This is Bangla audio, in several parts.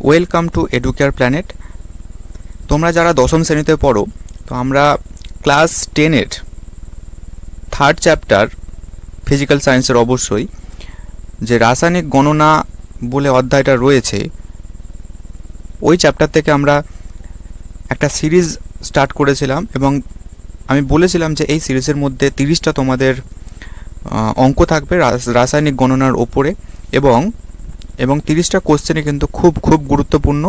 Welcome to educare planet. তোমরা যারা দশম শ্রেণীতে পড়ো, তো আমরা ক্লাস 10-এর থার্ড চ্যাপ্টার ফিজিক্যাল সায়েন্সের অবশ্যই যে রাসায়নিক গণনা বলে অধ্যায়টা রয়েছে, ওই চ্যাপ্টার থেকে আমরা একটা সিরিজ স্টার্ট করেছিলাম এবং আমি বলেছিলাম যে এই সিরিজের মধ্যে 30টা তোমাদের অঙ্ক থাকবে রাসায়নিক গণনার ওপরে এবং 30টা কোশ্চেনই কিন্তু খুব গুরুত্বপূর্ণ।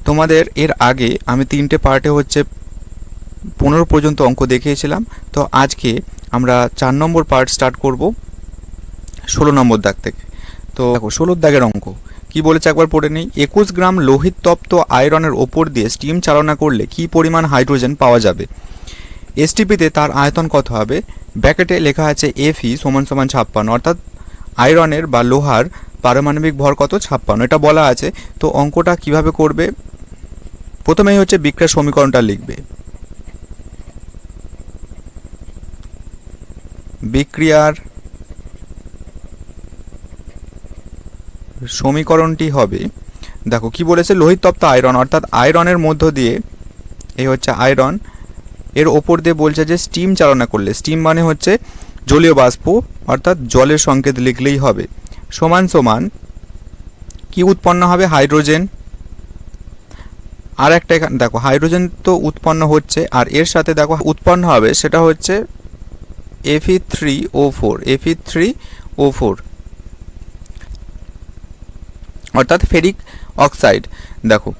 তোমাদের এর আগে আমি 3টে পার্টে 15 পর্যন্ত অঙ্ক দেখিয়েছিলাম। তো আজকে আমরা 4 নম্বর পার্ট স্টার্ট করব 16 নম্বর দাগ থেকে। তো দেখো 16 দাগের অঙ্ক কি বলেছে একবার পড়ে নেই। 21 গ্রাম লোহিত তপ্ত আয়রনের ওপর দিয়ে স্টিম চালনা করলে কি পরিমাণ হাইড্রোজেন পাওয়া যাবে? এসটিপিতে তার আয়তন কত হবে? ব্র্যাকেটে লেখা আছে Fe = 56, অর্থাৎ আয়রনের বা লোহার পারমাণবিক ভর কত? 56, এটা বলা আছে। তো অঙ্কটা কিভাবে করবে? প্রথমেই বিক্রিয়ার সমীকরণটা লিখবে। বিক্রিয়ার সমীকরণটি হবে, দেখো কি বলেছে, লোহিত তপ্ত আয়রন অর্থাৎ আয়রনের মধ্য দিয়ে, এই আয়রন, এর ওপর দিয়ে বলছে যে স্টিম চালনা করলে, স্টিম মানে জলীয় বাষ্প অর্থাৎ জলের সংকেত লিখলেই হবে, সমান সমান কি উৎপন্ন হবে? হাইড্রোজেন। আর একটা এখানে দেখো হাইড্রোজেন তো উৎপন্ন হচ্ছে, আর এর সাথে দেখো উৎপন্ন হবে সেটা Fe3O4 অর্থাৎ ফেরিক অক্সাইড। দেখো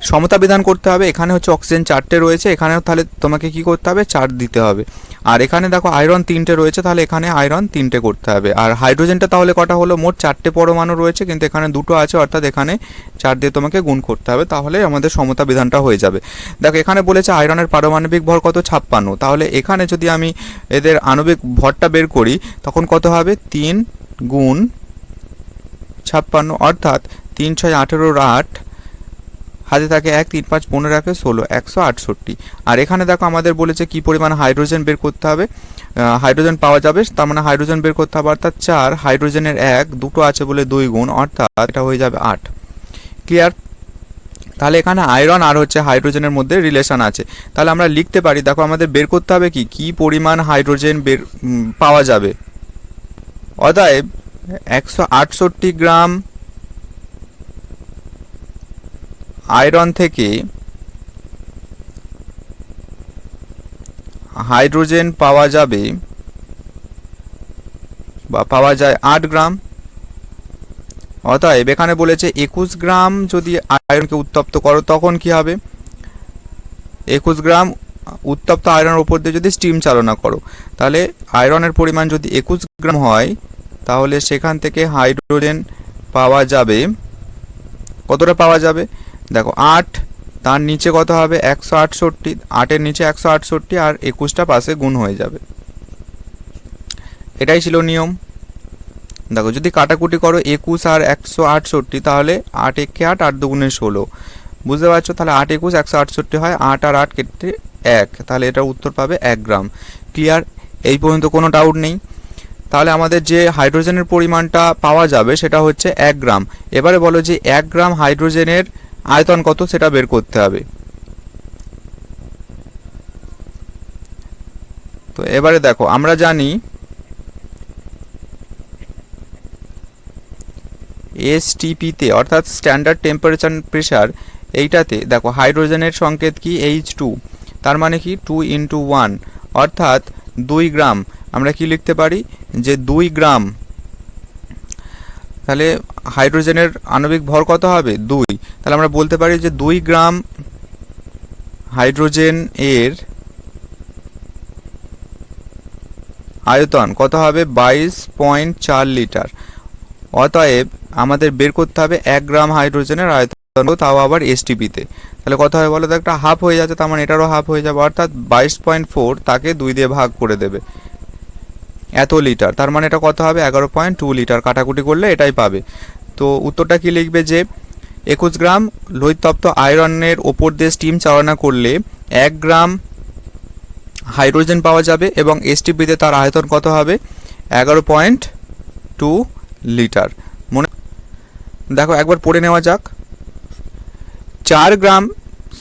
সমতা বিধান করতে হবে, এখানে অক্সিজেন 4টে রয়েছে, এখানেও তাহলে তোমাকে কি করতে হবে? 4 দিতে হবে। আর এখানে দেখো আয়রন 3টে রয়েছে, তাহলে এখানে আয়রন 3টে করতে হবে। আর হাইড্রোজেনটা তাহলে কটা হলো? মোট 4টে পরমাণু রয়েছে, কিন্তু এখানে 2টো আছে, অর্থাৎ এখানে 4 দিয়ে তোমাকে গুণ করতে হবে, তাহলে আমাদের সমতা বিধানটা হয়ে যাবে। দেখো এখানে বলেছে আয়রনের পারমাণবিক ভর কত? 56। তাহলে এখানে যদি আমি এদের আণবিক ভরটা বের করি তখন কত হবে? 3 গুণ 56, অর্থাৎ 3 × 6 = 18, 8 হাতে থাকে 1, 3 × 5 = 15, 16, 168। আর এখানে দেখো আমাদের বলেছে কি পরিমাণ হাইড্রোজেন বের করতে হবে, হাইড্রোজেন পাওয়া যাবে, তার মানে হাইড্রোজেন বের করতে হবে, অর্থাৎ 4 হাইড্রোজেনের 1, 2টো আছে বলে 2 গুণ, অর্থাৎ এটা হয়ে যাবে 8। ক্লিয়ার? তাহলে এখানে আয়রন আর হাইড্রোজেনের মধ্যে রিলেশন আছে। তাহলে আমরা লিখতে পারি, দেখো আমাদের বের করতে হবে কি পরিমাণ হাইড্রোজেন পাওয়া যাবে। অতএব 168 গ্রাম আয়রন থেকে হাইড্রোজেন পাওয়া যাবে বা পাওয়া যায় 8 গ্রাম। অতএব এখানে বলেছে 21 গ্রাম যদি আয়রনকে উত্তপ্ত করো তখন কি হবে? 21 গ্রাম উত্তপ্ত আয়রনের উপর দিয়ে যদি স্টিম চালনা করো, তাহলে আয়রনের পরিমাণ যদি 21 গ্রাম হয়, তাহলে সেখান থেকে হাইড্রোজেন পাওয়া যাবে কতটা? পাওয়া যাবে দেখো 8, তার নিচে কত হবে? 168, 8-এর নিচে 168, আর 21টা পাশে গুণ হয়ে যাবে। এটাই ছিল নিয়ম। দেখো যদি কাটাকুটি করো 21 আর 168, তাহলে 8 × 8, 8 × 2 = 16, বুঝতে পারছো? তাহলে 8 × 21 = 168 হয়, 8 আর 8 কেটে 1, তাহলে এটার উত্তর পাবে 1 গ্রাম। ক্লিয়ার? এই পর্যন্ত কোনো ডাউট নেই। তাহলে আমাদের যে হাইড্রোজেনের পরিমাণটা পাওয়া যাবে সেটা 1 গ্রাম। এবারে বলো যে 1 গ্রাম হাইড্রোজেনের আয়তন কত সেটা বের করতে হবে। তো এবারে দেখো আমরা জানি এসটিপিতে অর্থাৎ স্ট্যান্ডার্ড টেম্পারেচার প্রেসার, এইটাতে দেখো হাইড্রোজেনের সংকেত কি? H2, তার মানে কি 2 × 1, অর্থাৎ 2 গ্রাম। আমরা কি লিখতে পারি? যে 2 গ্রাম। তাহলে হাইড্রোজেনের আণবিক ভর কত হবে? 2। তাহলে আমরা বলতে পারি যে 2 গ্রাম হাইড্রোজেন এর আয়তন কত হবে? 22.4 লিটার। অতএব আমাদের বের করতে হবে 1 গ্রাম হাইড্রোজেনের আয়তন, তাও আবার এসটিপিতে। তাহলে কত হবে বলো তো? একটা হাফ হয়ে যাচ্ছে, তার মানে এটারও হাফ হয়ে যাবে, অর্থাৎ 22.4 তাকে 2 দিয়ে ভাগ করে দেবে, এত লিটার। তার মানে এটা কত হবে? 11.2 লিটার। কাটাকুটি করলে এটাই পাবে। তো উত্তরটা কি লিখবে? যে 21 গ্রাম লোহিত তপ্ত আয়রনের ওপর দিয়ে স্টিম চালনা করলে 1 গ্রাম হাইড্রোজেন পাওয়া যাবে এবং এসটিপিতে তার আয়তন কত হবে? 11.2 লিটার। মনে দেখো একবার পড়ে নেওয়া যাক। 4 গ্রাম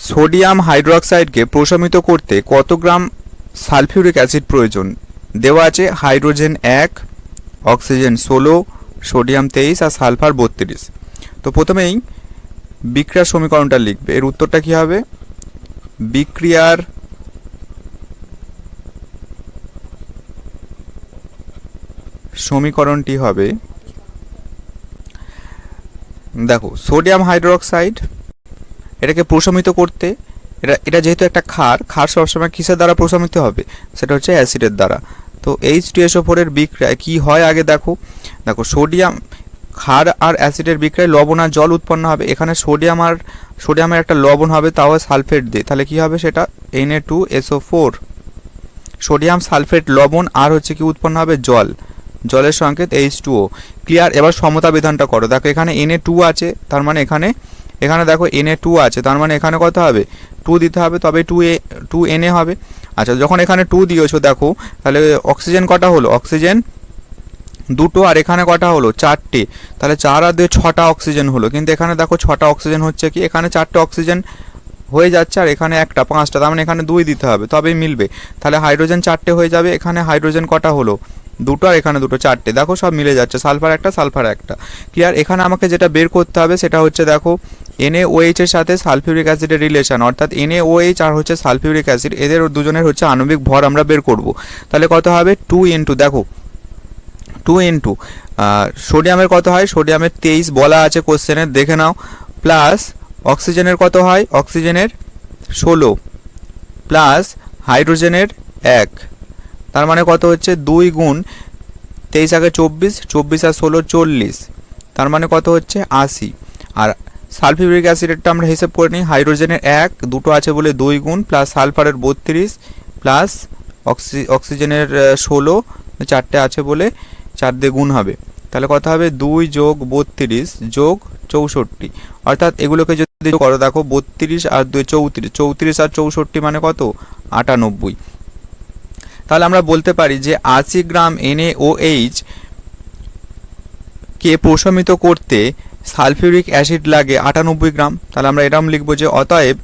সোডিয়াম হাইড্রোক্সাইডকে প্রশমিত করতে কত গ্রাম সালফিউরিক অ্যাসিড প্রয়োজন? দেওয়া আছে হাইড্রোজেন 1, অক্সিজেন 16, সোডিয়াম 23 আর সালফার 32। তো প্রথমেই বিক্রিয়ার সমীকরণটা লিখবে। এর উত্তরটা কি হবে? বিক্রিয়ার সমীকরণটি হবে, দেখো সোডিয়াম হাইড্রোক্সাইড এটাকে প্রশমিত করতে, এটা যেহেতু একটা ক্ষার সবসময় কিসের দ্বারা প্রশমিত হবে? সেটা হচ্ছে অ্যাসিডের দ্বারা। তো H2SO4 এর বিক্রিয়ায় কি হয় আগে দেখো। সোডিয়াম, ক্ষার আর অ্যাসিডের বিক্রিয়ায় লবণ আর জল উৎপন্ন হবে। এখানে সোডিয়ামের একটা লবণ হবে, তাও সালফেট দিয়ে, তাহলে কি হবে সেটা? Na2SO4, সোডিয়াম সালফেট লবণ, আর হচ্ছে কি উৎপন্ন হবে? জল, জলের সংকেত H2O। ক্লিয়ার? এবার সমতা বিধানটা করো। দেখো এখানে Na2 আছে, তার মানে এখানে দেখো Na2 আছে, তার মানে এখানে কত হবে? 2 দিতে হবে, তবে 2Na হবে। আচ্ছা, যখন এখানে 2 দিয়েছো দেখো, তাহলে অক্সিজেন কটা হলো? অক্সিজেন 2টো, আর এখানে কটা হলো? 4টে। তাহলে 4 আর 2 6টা অক্সিজেন হলো। কিন্তু এখানে দেখো 6টা অক্সিজেন হচ্ছে কি, এখানে 4টে অক্সিজেন হয়ে যাচ্ছে, আর এখানে একটা 5টা, তার মানে এখানে 2 দিতে হবে, তবেই মিলবে। তাহলে হাইড্রোজেন 4টে হয়ে যাবে। এখানে হাইড্রোজেন কটা হলো? 2টো, আর এখানে 2টো, 4টে। দেখো সব মিলে যাচ্ছে, সালফার একটা, সালফার একটা। ক্লিয়ার? এখানে আমাকে যেটা বের করতে হবে সেটা হচ্ছে দেখো NaOH এর সাথে সালফিউরিক অ্যাসিডের রিলেশন, অর্থাৎ NaOH আর হচ্ছে সালফিউরিক অ্যাসিড, এদের দুজনের হচ্ছে আণবিক ভর আমরা বের করব। তাহলে কত হবে? 2 ইন্টু, দেখো 2 ইন্টু সোডিয়ামের কত হয়? সোডিয়ামের 23 বলা আছে কোশ্চেনের, দেখে নাও। প্লাস অক্সিজেনের কত হয়? অক্সিজেনের 16, প্লাস হাইড্রোজেনের 1, তার মানে কত হচ্ছে? 2 গুণ 23 আগে 24, 24 আর 16 40, তার মানে কত হচ্ছে? 80। আর সালফিউরিক অ্যাসিডেরটা আমরা হিসেব করে নিই। হাইড্রোজেনের 1, 2টো আছে বলে 2 গুণ, প্লাস সালফারের 32, প্লাস অক্সিজেনের 16, 4টে আছে বলে 4 দিয়ে গুণ হবে। তাহলে কত হবে? 2 যোগ 32 যোগ 64, অর্থাৎ এগুলোকে যদি করো দেখো 32 আর 2 34, 34 আর 64 মানে কত? 98। তাহলে আমরা বলতে পারি যে 80 গ্রাম NaOH কে প্রশমিত করতে সালফিউরিক অ্যাসিড লাগে 98 গ্রাম। তাহলে আমরা এরকম লিখব যে অতএব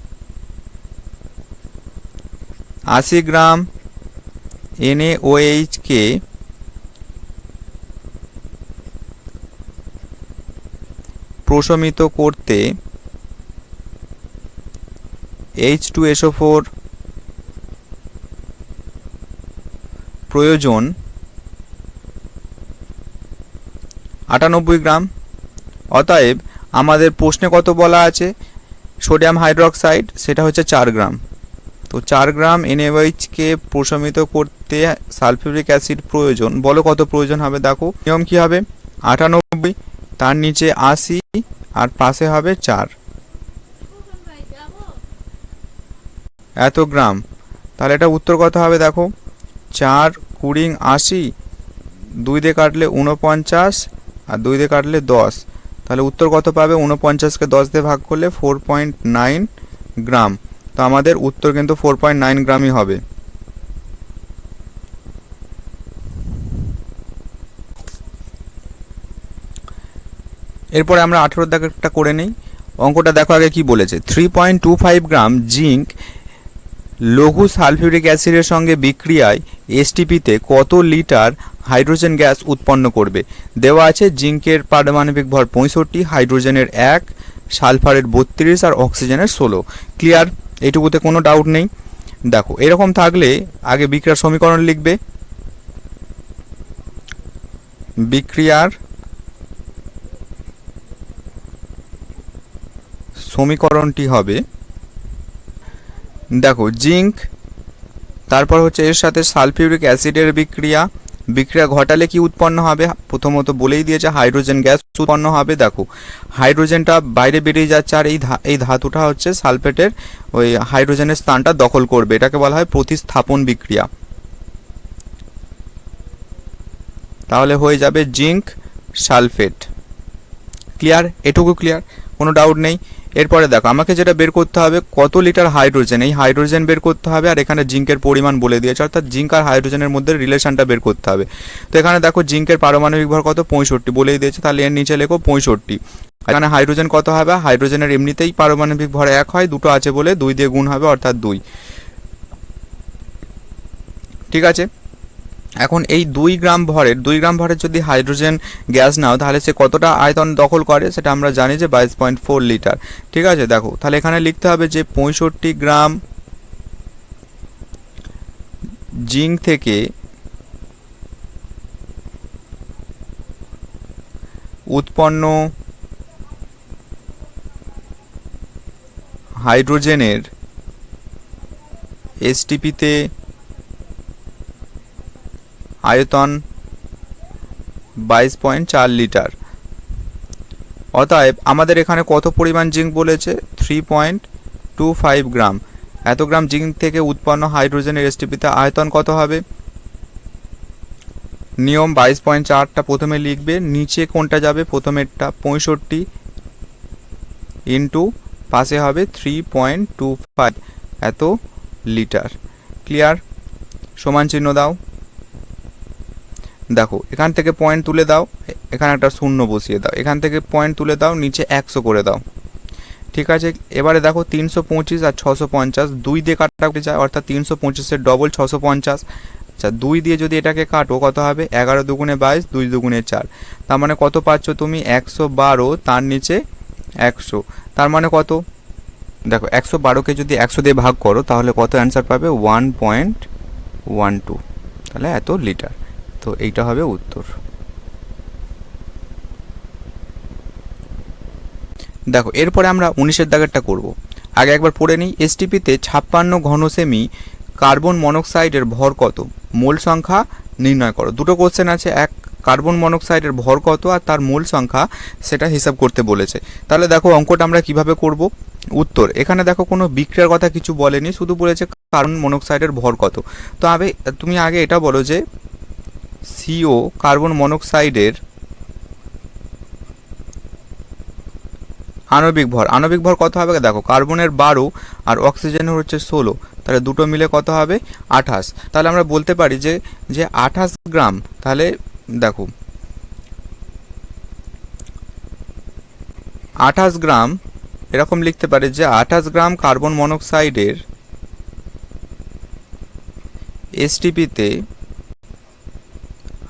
80 গ্রাম NaOH কে প্রশমিত করতে H2SO4 প্রয়োজন 98 গ্রাম। অতএব আমাদের প্রশ্নে কত বলা আছে? সোডিয়াম হাইড্রোক্সাইড, সেটা হচ্ছে 4 গ্রাম। তো 4 গ্রাম NaOH কে প্রশমিত করতে সালফিউরিক অ্যাসিড প্রয়োজন, বলো কত প্রয়োজন হবে? দেখো নিয়ম কি হবে? 98, তার নিচে 80, আর পাশে হবে 4, এত গ্রাম। তাহলে এটা উত্তর কত হবে? দেখো 4 20 80, 2 দিয়ে কাটলে 49, আর 2 দিয়ে কাটলে 10। তাহলে উত্তর কত পাবে? 49কে 10 দিয়ে ভাগ করলে 4.9 গ্রাম। তো আমাদের উত্তর কিন্তু 4.9 গ্রামই হবে। এরপরে আমরা 18 দাগেরটা করে নিই। অঙ্কটা দেখো আগে কি বলেছে। 3.25 গ্রাম জিঙ্ক লঘু সালফিউরিক অ্যাসিডের সঙ্গে বিক্রিয়ায় এসটিপিতে কত লিটার হাইড্রোজেন গ্যাস উৎপন্ন করবে? দেওয়া আছে জিঙ্কের পারমাণবিক ভর 65, হাইড্রোজেনের 1, সালফারের 32 আর অক্সিজেনের 16। ক্লিয়ার? এইটুকুতে কোনো ডাউট নেই। দেখো এরকম থাকলে আগে বিক্রিয়ার সমীকরণ লিখবে। বিক্রিয়ার সমীকরণটি হবে, দেখো জিঙ্ক, তারপর হচ্ছে এর সাথে সালফিউরিক অ্যাসিডের বিক্রিয়া ঘটালে কি উৎপন্ন হবে? প্রথমত বলেই দিয়েছে হাইড্রোজেন গ্যাস উৎপন্ন হবে। দেখো হাইড্রোজেনটা বাইরে বেরিয়ে যাচ্ছে, আর এই ধাতুটা হচ্ছে সালফেটের ওই হাইড্রোজেনের স্থানটা দখল করবে। এটাকে বলা হয় প্রতিস্থাপন বিক্রিয়া। তাহলে হয়ে যাবে জিঙ্ক সালফেট। ক্লিয়ার? এটুকু ক্লিয়ার, কোনো ডাউট নেই। এরপরে দেখো আমাকে যেটা বের করতে হবে কত লিটার হাইড্রোজেন, এই হাইড্রোজেন বের করতে হবে, আর এখানে জিঙ্কের পরিমাণ বলে দিয়েছে, অর্থাৎ জিঙ্ক আর হাইড্রোজেনের মধ্যে রিলেশনটা বের করতে হবে। তো এখানে দেখো জিঙ্কের পারমাণবিক ভর কত 65 বলেই দিয়েছে, তাহলে এর নিচে লেখো 65। এখানে হাইড্রোজেন কত হবে, হাইড্রোজেনের এমনিতেই পারমাণবিক ভর 1 হয়, দুটো আছে বলে 2 দিয়ে গুণ হবে অর্থাৎ 2। ঠিক আছে, এখন এই 2 গ্রাম ভরের যদি হাইড্রোজেন গ্যাস নাও তাহলে সে কতটা আয়তন দখল করে সেটা আমরা জানি যে 22.4 লিটার। ঠিক আছে, দেখো তাহলে এখানে লিখতে হবে যে 65 গ্রাম জিঙ্ক থেকে উৎপন্ন হাইড্রোজেনের এসটিপিতে আয়তন 22.4 লিটার। অতএব আমাদের এখানে কত পরিমাণ জিঙ্ক বলেছে, 3.25 গ্রাম। এত গ্রাম জিঙ্ক থেকে উৎপন্ন হাইড্রোজেনের এসটিপিতে আয়তন কত হবে, নিয়ম 22.4টা প্রথমে লিখবে, নিচে কোনটা যাবে, প্রথমেরটা 65 ইন্টু পাশে হবে 3.25 এত লিটার। ক্লিয়ার, সমান চিহ্ন দাও। দেখো এখান থেকে পয়েন্ট তুলে দাও, এখানে একটা শূন্য বসিয়ে দাও, এখান থেকে পয়েন্ট তুলে দাও, নিচে 100 করে দাও। ঠিক আছে, এবারে দেখো 325 আর 650 2 দিয়ে কাটা যায়, অর্থাৎ 325-এর ডবল 650। আচ্ছা 2 দিয়ে যদি এটাকে কাটো কত হবে, 11 দুগুণে 22, 2 দুগুণে 4, তার মানে কত পাচ্ছ তুমি, 112, তার নিচে 100, তার মানে কত, দেখো 112কে যদি 100 দিয়ে ভাগ করো তাহলে কত অ্যান্সার পাবে, 1.12, তাহলে এত লিটার। তো এইটা হবে উত্তর। দেখো এরপরে আমরা 19-এর দাগেরটা করব, আগে একবার পড়ে নিই। এসটিপিতে 56 ঘন সেমি কার্বন মনোক্সাইডের ভর কত, মোল সংখ্যা নির্ণয় করো। দুটো কোশ্চেন আছে, এক কার্বন মনোক্সাইডের ভর কত আর তার মোল সংখ্যা সেটা হিসাব করতে বলেছে। তাহলে দেখো অঙ্কটা আমরা কিভাবে করব। উত্তর, এখানে দেখো কোনো বিক্রিয়ার কথা কিছু বলেনি, শুধু বলেছে কার্বন মনোক্সাইডের ভর কত। তো তুমি আগে এটা বলো যে সিও কার্বন মনোক্সাইডের আণবিক ভর কত হবে, দেখো কার্বনের 12 আর অক্সিজেনের হচ্ছে 16, তাহলে দুটো মিলে কত হবে 28। তাহলে আমরা বলতে পারি যে 28 গ্রাম, তাহলে দেখো 28 গ্রাম, এরকম লিখতে পারি যে 28 গ্রাম কার্বন মনোক্সাইডের এসটিপিতে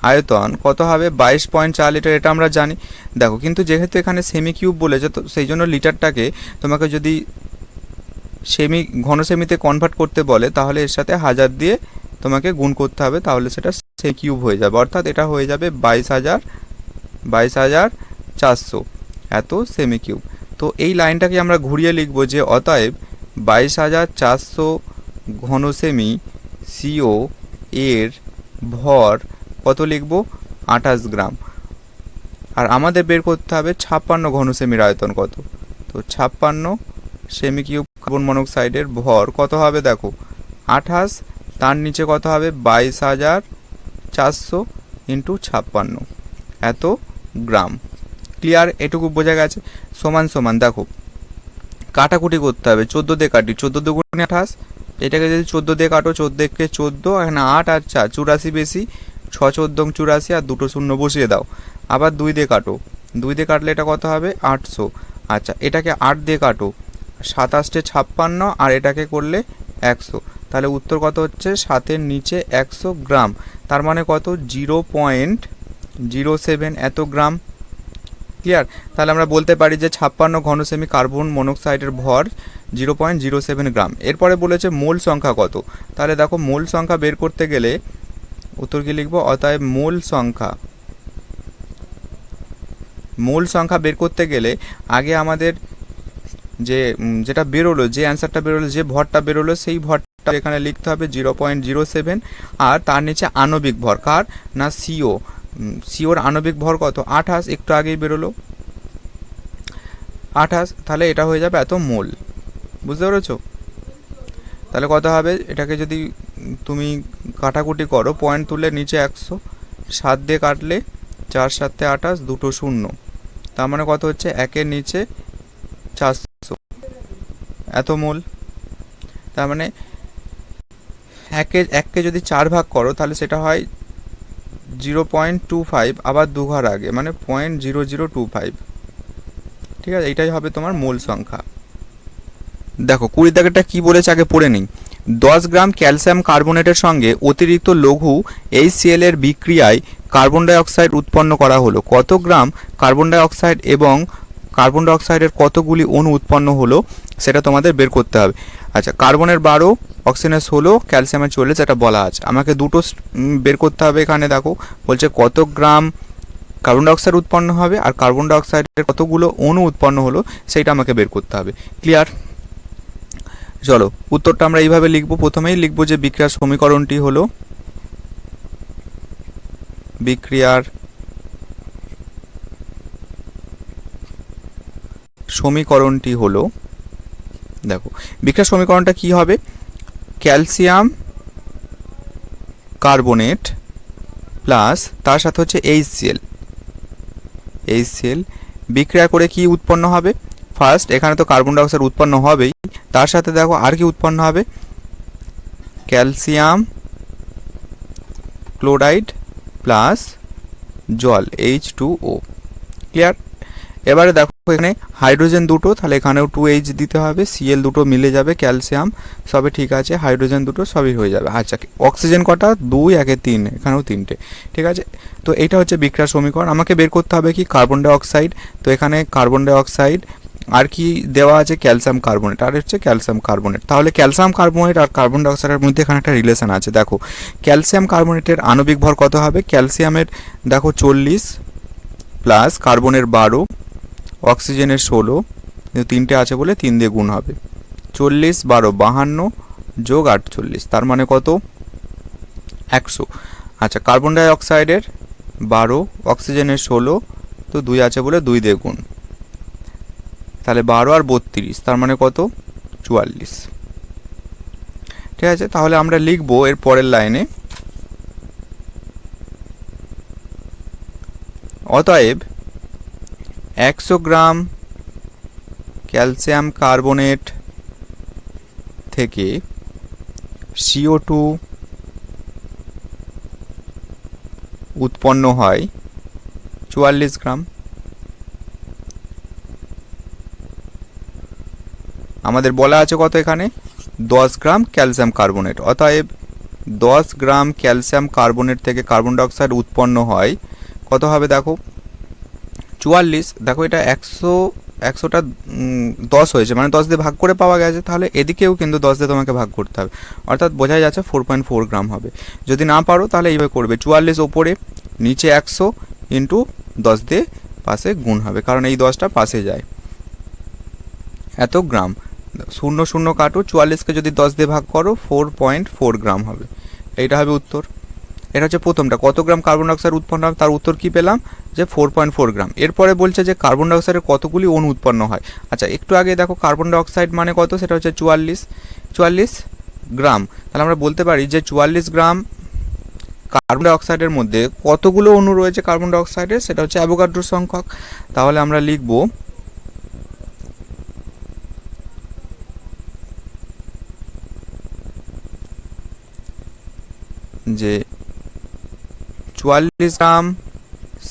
আয়তন কত হবে, 22.4 লিটার, এটা আমরা জানি। দেখো কিন্তু যেহেতু এখানে সেমি কিউব বলেছে, তো সেই জন্য লিটারটাকে তোমাকে যদি ঘন সেমিতে কনভার্ট করতে বলে তাহলে এর সাথে 1000 দিয়ে তোমাকে গুণ করতে হবে, তাহলে সেটা সেমি কিউব হয়ে যাবে, অর্থাৎ এটা হয়ে যাবে 22,400 এত সেমি কিউব। তো এই লাইনটাকে আমরা ঘুরিয়ে লিখব যে অতএব 22,400 ঘন সেমি সিও এর ভর কত লিখব, 28 গ্রাম। আর আমাদের বের করতে হবে 56 ঘন সেমির আয়তন কত, তো 56 সেমি কিউব কার্বন মনোক্সাইডের ভর কত হবে, দেখো 28, তার নিচে কত হবে 22,400 ইন্টু 56 এত গ্রাম। ক্লিয়ার, এটুকু বোঝা গেছে। সমান সমান দেখো কাটাকুটি করতে হবে, 14 দিয়ে কাটি, 14 দুগুণে 28, এটাকে যদি 14 দিয়ে কাটো, 14কে 14, এখানে 8 আর 4 84 বেশি, 6 14 84, আর দুটো শূন্য বসিয়ে দাও। আবার 2 দিয়ে কাটো, 2 দিয়ে কাটলে এটা কত হবে 800। আচ্ছা এটাকে 8 দিয়ে কাটো, 27 56, আর এটাকে করলে 100, তাহলে উত্তর কত হচ্ছে 7-এর নিচে 100 গ্রাম, তার মানে কত 0.07 এত গ্রাম। ক্লিয়ার, তাহলে আমরা বলতে পারি যে 56 ঘন সেমি কার্বন মনোক্সাইডের ভর 0.07 গ্রাম। এরপরে বলেছে মোল সংখ্যা কত, তাহলে দেখো মোল সংখ্যা বের করতে গেলে উত্তর কি লিখবো, অতএব মোল সংখ্যা বের করতে গেলে আগে আমাদের যেটা বেরোলো, যে অ্যান্সারটা বেরোলো, যে ভরটা বেরোলো, সেই ভরটা এখানে লিখতে হবে 0.07, আর তার নিচে আণবিক ভর কার না সিওর আণবিক ভর কত 28, একটু আগেই বেরোলো 28, তাহলে এটা হয়ে যাবে এত মোল। বুঝতে পেরেছো? তাহলে কত হবে, এটাকে যদি তুমি কাটাকুটি করো, পয়েন্ট তুলে নিচে 100, 7 দিয়ে কাটলে 4 7 28, দুটো শূন্য, তার মানে কত হচ্ছে 1-এর নিচে 400, এত মোল। তার মানে এককে যদি 4 ভাগ করো তাহলে সেটা হয় 0.25, আবার 2 ঘর আগে মানে 0.0025। ঠিক আছে, এইটাই হবে তোমার মোল সংখ্যা। দেখো 20 দাগেরটা কি বলেছে আগে পড়ে নিই। 10 গ্রাম ক্যালসিয়াম কার্বনেটের সঙ্গে অতিরিক্ত লঘু HCl এর বিক্রিয়ায় কার্বন ডাই অক্সাইড উৎপন্ন করা হলো। কত গ্রাম কার্বন ডাই অক্সাইড এবং কার্বন ডাই অক্সাইডের কতগুলি অণু উৎপন্ন হলো সেটা তোমাদের বের করতে হবে। আচ্ছা, কার্বনের 12, অক্সিজেনের 16, ক্যালসিয়ামের 40, এটা বলা আছে। আমাকে দুটো বের করতে হবে। এখানে দেখো বলছে কত গ্রাম কার্বন ডাই অক্সাইড উৎপন্ন হবে আর কার্বন ডাই অক্সাইডের কতগুলো অণু উৎপন্ন হলো সেইটা আমাকে বের করতে হবে। ক্লিয়ার? চলো উত্তরটা আমরা এইভাবে লিখবো। প্রথমেই লিখবো যে বিক্রিয়ার সমীকরণটি হলো, বিক্রিয়ার সমীকরণটি হলো, দেখো বিক্রিয়ার সমীকরণটা কি হবে, ক্যালসিয়াম কার্বনেট প্লাস তার সাথে হচ্ছে HCl বিক্রিয়া করে কি উৎপন্ন হবে, ফার্স্ট এখানে তো কার্বন ডাই অক্সাইড উৎপন্ন হবেই, তার সাথে দেখো আর কি উৎপন্ন হবে, ক্যালসিয়াম ক্লোরাইড প্লাস জল H2O। ক্লিয়ার? এবারে দেখো এখানে হাইড্রোজেন দুটো, তাহলে এখানেও 2H দিতে হবে, Cl দুটো মিলে যাবে, ক্যালসিয়াম সবে ঠিক আছে, হাইড্রোজেন দুটো সবই হয়ে যাবে। আচ্ছা, অক্সিজেন কটা, 2, 1 3, এখানেও 3টে। ঠিক আছে, তো এইটা হচ্ছে বিক্রিয়ার সমীকরণ। আমাকে বের করতে হবে কি, কার্বন ডাই অক্সাইড। তো এখানে কার্বন ডাই অক্সাইড আর কি দেওয়া আছে, ক্যালসিয়াম কার্বনেট, আর হচ্ছে ক্যালসিয়াম কার্বনেট। তাহলে ক্যালসিয়াম কার্বনেট আর কার্বন ডাই অক্সাইডের মধ্যে এখানে একটা রিলেশন আছে। দেখো ক্যালসিয়াম কার্বনেটের আণবিক ভর কত হবে, ক্যালসিয়ামের দেখো 40 প্লাস কার্বনের 12, অক্সিজেনের 16, কিন্তু 3টে আছে বলে 3 দিয়ে গুণ হবে, 40 12 52 যোগ 48, তার মানে কত, 100। আচ্ছা, কার্বন ডাই অক্সাইডের 12, অক্সিজেনের 16, তো 2 আছে বলে 2 দিয়ে গুণ, তাহলে 12 আর 32, তার মানে কত, 44। ঠিক আছে, তাহলে আমরা লিখবো এর পরের লাইনে, অতএব 100 গ্রাম ক্যালসিয়াম কার্বনেট থেকে CO2 উৎপন্ন হয় 44 গ্রাম। আমাদের বলা আছে কত এখানে, 10 গ্রাম ক্যালসিয়াম কার্বনেট, অতএব 10 গ্রাম ক্যালসিয়াম কার্বনেট থেকে কার্বন ডাই অক্সাইড উৎপন্ন হয় কত হবে, দেখো 44, দেখো এটা 100টা 10 হয়েছে, মানে 10 দিয়ে ভাগ করে পাওয়া গেছে, তাহলে এদিকেও কিন্তু 10 দিয়ে তোমাকে ভাগ করতে হবে, অর্থাৎ বোঝাই যাচ্ছে 4.4 গ্রাম হবে। যদি না পারো তাহলে এইভাবে করবে, 44 ওপরে, নিচে 100 ইন্টু 10 দিয়ে পাশে গুণ হবে, কারণ এই 10টা পাশে যায়, এত গ্রাম। 0 0 কাটো, 44কে যদি 10 দিয়ে ভাগ করো 4.4 গ্রাম হবে, এইটা হবে উত্তর। এটা হচ্ছে প্রথমটা, কত গ্রাম কার্বন ডাই অক্সাইড উৎপন্ন হবে, তার উত্তর কি পেলাম, যে 4.4 গ্রাম। এরপরে বলছে যে কার্বন ডাই অক্সাইডের কতগুলি অণু উৎপন্ন হয়। আচ্ছা, একটু আগে দেখো কার্বন ডাই অক্সাইড মানে কত, সেটা হচ্ছে 44 গ্রাম। তাহলে আমরা বলতে পারি যে 44 গ্রাম কার্বন ডাই অক্সাইডের মধ্যে কতগুলো অণু রয়েছে কার্বন ডাই অক্সাইডের, সেটা হচ্ছে অ্যাভোগাড্রো সংখ্যক। তাহলে আমরা লিখব যে 44 গ্রাম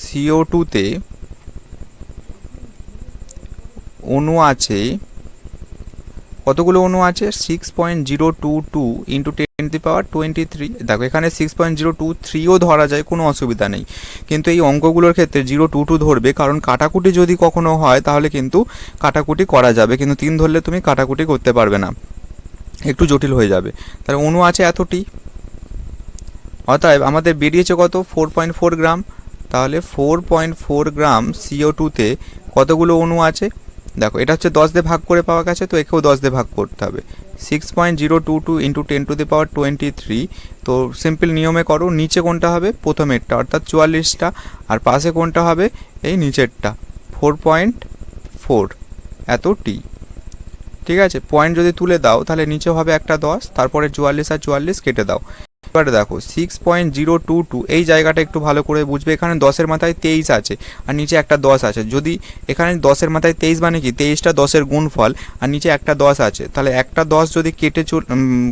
CO2-তে অণু আছে, কতগুলো অণু আছে, 6.022 ইন্টু 10⁻23। দেখো এখানে 6.023ও ধরা যায়, কোনো অসুবিধা নেই, কিন্তু এই অঙ্কগুলোর ক্ষেত্রে 022 ধরবে, কারণ কাটাকুটি যদি কখনো হয় তাহলে কিন্তু কাটাকুটি করা যাবে, কিন্তু 3 ধরলে তুমি কাটাকুটি করতে পারবে না, একটু জটিল হয়ে যাবে। তাহলে অণু আছে এতটি, অতএব আমাদের বেরিয়েছে কত, 4.4 গ্রাম। তাহলে 4.4 গ্রাম CO2-তে কতগুলো অণু আছে, দেখো এটা হচ্ছে 10 দিয়ে ভাগ করে পাওয়া গেছে, তো একেও 10 দিয়ে ভাগ করতে হবে, 6.022 ইন্টু 10⁻23। তো সিম্পল নিয়মে করো, নিচে কোনটা হবে, প্রথমেরটা অর্থাৎ 44টা, আর পাশে কোনটা হবে, এই নিচেরটা 4.4 এত টি। ঠিক আছে, পয়েন্ট যদি তুলে দাও তাহলে নিচে হবে একটা 10, তারপরে 44 আর 44 কেটে দাও, এবারে দেখো 6.022 এই জায়গাটা একটু ভালো করে বুঝবে। এখানে 10-এর মাথায় 23 আছে আর নিচে একটা 10 আছে। যদি এখানে 10-এর মাথায় 23 মানে কি 23টা 10-এর গুণফল আর নিচে একটা 10 আছে, তাহলে একটা 10 যদি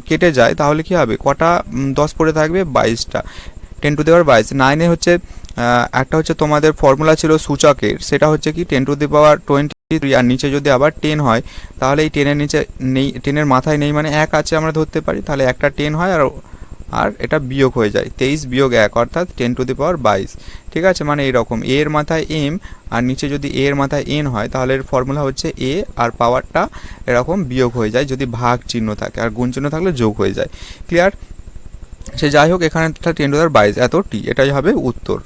কেটে যায় তাহলে কি হবে, কটা 10 পড়ে থাকবে, 22টা। 10^22। 9-এ হচ্ছে একটা হচ্ছে তোমাদের ফর্মুলা ছিল সূচকের, সেটা হচ্ছে কি 10^23 আর নিচে যদি আবার 10 হয় তাহলে এই 10-এর নিচে নেই, 10-এর মাথায় নেই মানে 1 আছে আমরা ধরতে পারি, তাহলে একটা 10 হয় আর এটা বিয়োগ হয়ে যায়, 23 বিয়োগ 1 অর্থাৎ 10^22। ঠিক আছে, মানে এইরকম এ এর মাথায় এম আর নিচে যদি এ এর মাথায় এন হয় তাহলে এর ফর্মুলা হচ্ছে এ আর পাওয়ারটা এরকম বিয়োগ হয়ে যায় যদি ভাগ চিহ্ন থাকে, আর গুণ চিহ্ন থাকলে যোগ হয়ে যায়। ক্লিয়ার? সে যাই হোক, এখানে 10^22 এত টি, এটাই হবে উত্তর।